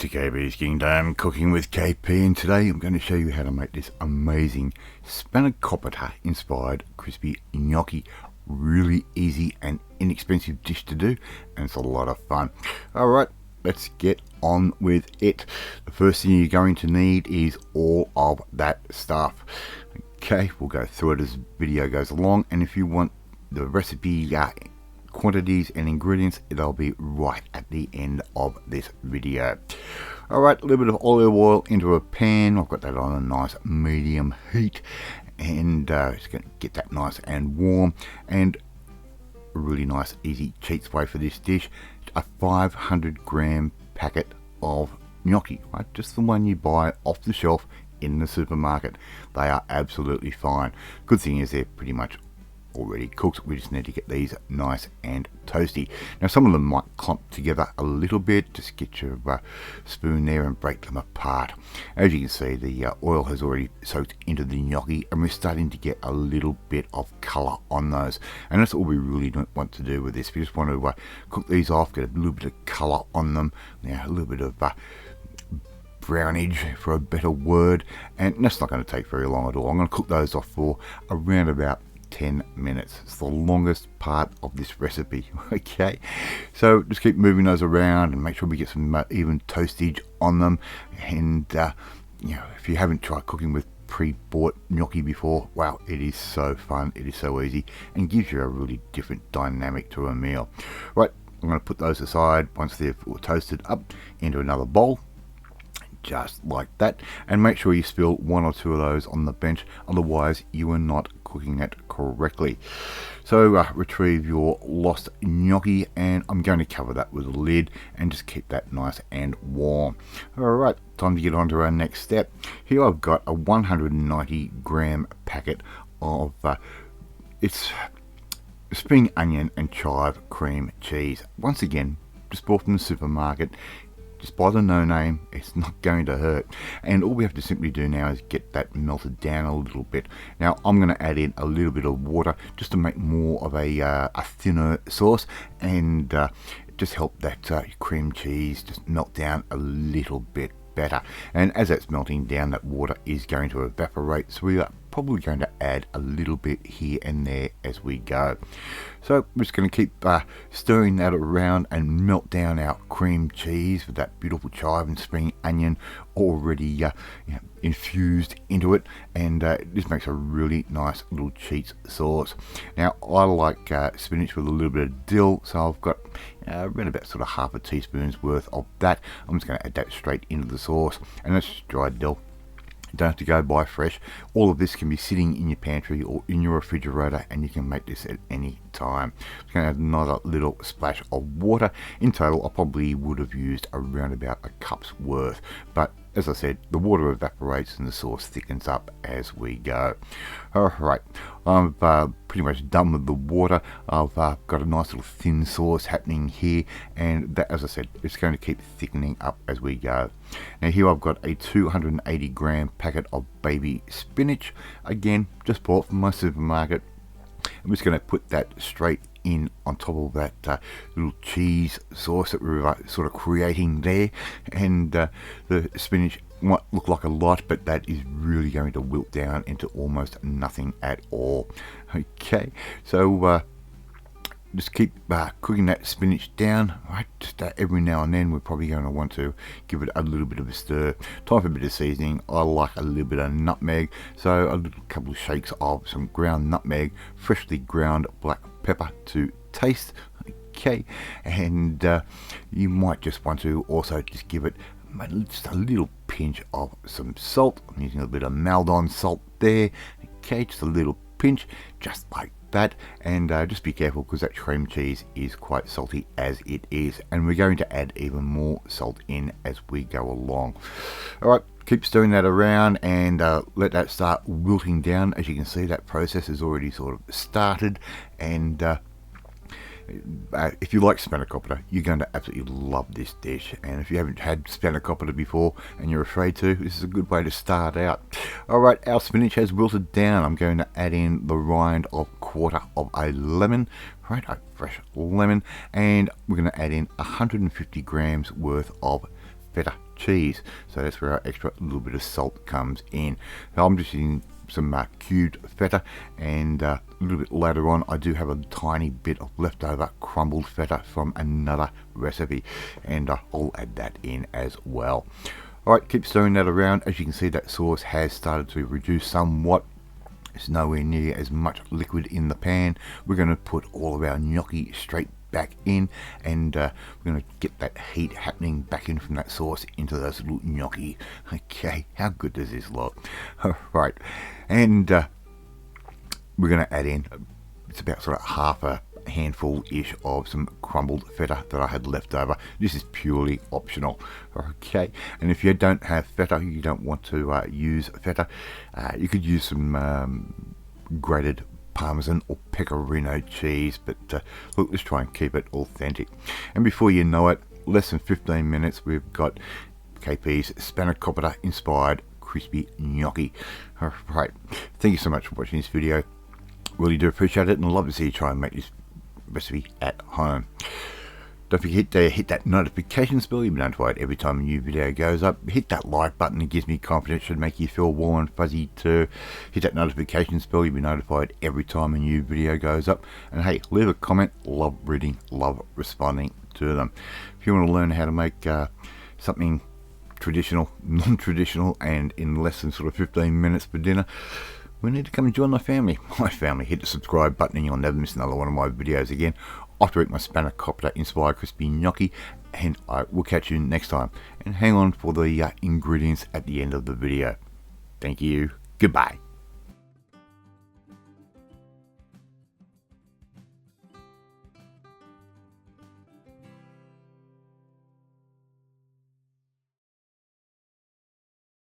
to KPsKINGDOM, cooking with KP, and today I'm going to show you how to make this amazing Spanakopita inspired crispy gnocchi. Really easy and inexpensive dish to do, and it's a lot of fun. Alright, let's get on with it. The first thing you're going to need is all of that stuff. Okay, we'll go through it as the video goes along, and if you want the recipe quantities and ingredients, they'll be right at the end of this video. Alright, a little bit of olive oil into a pan. I've got that on a nice medium heat, and it's going to get that nice and warm. And a really nice easy cheats way for this dish, a 500 gram packet of gnocchi, right? Just the one you buy off the shelf in the supermarket. They are absolutely fine. Good thing is they're pretty much already cooked. We just need to get these nice and toasty. Now some of them might clump together a little bit. Just get your spoon there and break them apart. As you can see, the oil has already soaked into the gnocchi, and we're starting to get a little bit of colour on those, and that's all we really don't want to do with this. We just want to cook these off, get a little bit of colour on them. Now a little bit of brownage, for a better word, and that's not going to take very long at all. I'm going to cook those off for around about 10 minutes. It's the longest part of this recipe. Okay, so just keep moving those around and make sure we get some even toastage on them. And you know, if you haven't tried cooking with pre-bought gnocchi before, wow, it is so fun, it is so easy, and gives you a really different dynamic to a meal. Right, I'm going to put those aside once they're toasted up into another bowl, just like that, and make sure you spill one or two of those on the bench, otherwise you are not cooking it correctly. So retrieve your lost gnocchi, and I'm going to cover that with a lid and just keep that nice and warm. Alright, time to get on to our next step. Here I've got a 190 gram packet of it's spring onion and chive cream cheese. Once again, just bought from the supermarket. Just buy the no name, it's not going to hurt. And all we have to simply do now is get that melted down a little bit. Now I'm going to add in a little bit of water just to make more of a thinner sauce, and just help that cream cheese just melt down a little bit better. And as that's melting down, that water is going to evaporate, so we are probably going to add a little bit here and there as we go. So we're just going to keep stirring that around and melt down our cream cheese with that beautiful chive and spring onion already you know, infused into it, and this makes a really nice little cheese sauce. Now I like spinach with a little bit of dill, so I've got around about sort of half a teaspoon's worth of that. I'm just going to add that straight into the sauce, and that's just dried dill. You don't have to go buy fresh. All of this can be sitting in your pantry or in your refrigerator, and you can make this at any time. I'm going to add another little splash of water. In total, I probably would have used around about a cup's worth, but as I said, the water evaporates and the sauce thickens up as we go. Alright, I'm pretty much done with the water. I've got a nice little thin sauce happening here, and that, as I said, it's going to keep thickening up as we go. Now here I've got a 280 gram packet of baby spinach, again just bought from my supermarket. I'm just going to put that straight in on top of that little cheese sauce that we're sort of creating there, and the spinach might look like a lot, but that is really going to wilt down into almost nothing at all. Okay, so just keep cooking that spinach down, right? Just every now and then we're probably going to want to give it a little bit of a stir. Time for a bit of seasoning. I like a little bit of nutmeg, so a little couple of shakes of some ground nutmeg, freshly ground black pepper to taste. Okay, and you might just want to also just give it just a little pinch of some salt. I'm using a bit of Maldon salt there. Okay, just a little pinch, just like that, and just be careful because that cream cheese is quite salty as it is, and we're going to add even more salt in as we go along. Alright, keep stirring that around and let that start wilting down. As you can see, that process has already sort of started, and if you like Spanakopita, you're going to absolutely love this dish. And if you haven't had Spanakopita before and you're afraid to, this is a good way to start out. Alright, our spinach has wilted down. I'm going to add in the rind of quarter of a lemon, right, a fresh lemon, and we're going to add in 150 grams worth of feta cheese. So that's where our extra little bit of salt comes in. So I'm just using some cubed feta, and a little bit later on I do have a tiny bit of leftover crumbled feta from another recipe, and I'll add that in as well. Alright, keep stirring that around. As you can see, that sauce has started to reduce somewhat. It's nowhere near as much liquid in the pan. We're going to put all of our gnocchi straight back in, and we're going to get that heat happening back in from that sauce into those little gnocchi. Okay, how good does this look? Right, and we're going to add in, it's about sort of half a handful-ish of some crumbled feta that I had left over. This is purely optional. Okay, and if you don't have feta, you don't want to use feta, you could use some grated Parmesan or Pecorino cheese, but look, let's try and keep it authentic. And before you know it, less than 15 minutes, we've got KP's Spanakopita inspired crispy gnocchi. Alright, thank you so much for watching this video. Really do appreciate it, and I'd love to see you try and make this recipe at home. Don't forget to hit that notifications bell. You'll be notified every time a new video goes up. Hit that like button, it gives me confidence, should make you feel warm and fuzzy too. Hit that notifications bell, you'll be notified every time a new video goes up. And hey, leave a comment. Love reading, love responding to them. If you want to learn how to make something traditional, non-traditional, and in less than sort of 15 minutes for dinner, we need to come and join my family. Hit the subscribe button and you'll never miss another one of my videos again. Off to eat my Spanakopita inspired crispy gnocchi, and I will catch you next time. And hang on for the ingredients at the end of the video. Thank you. Goodbye.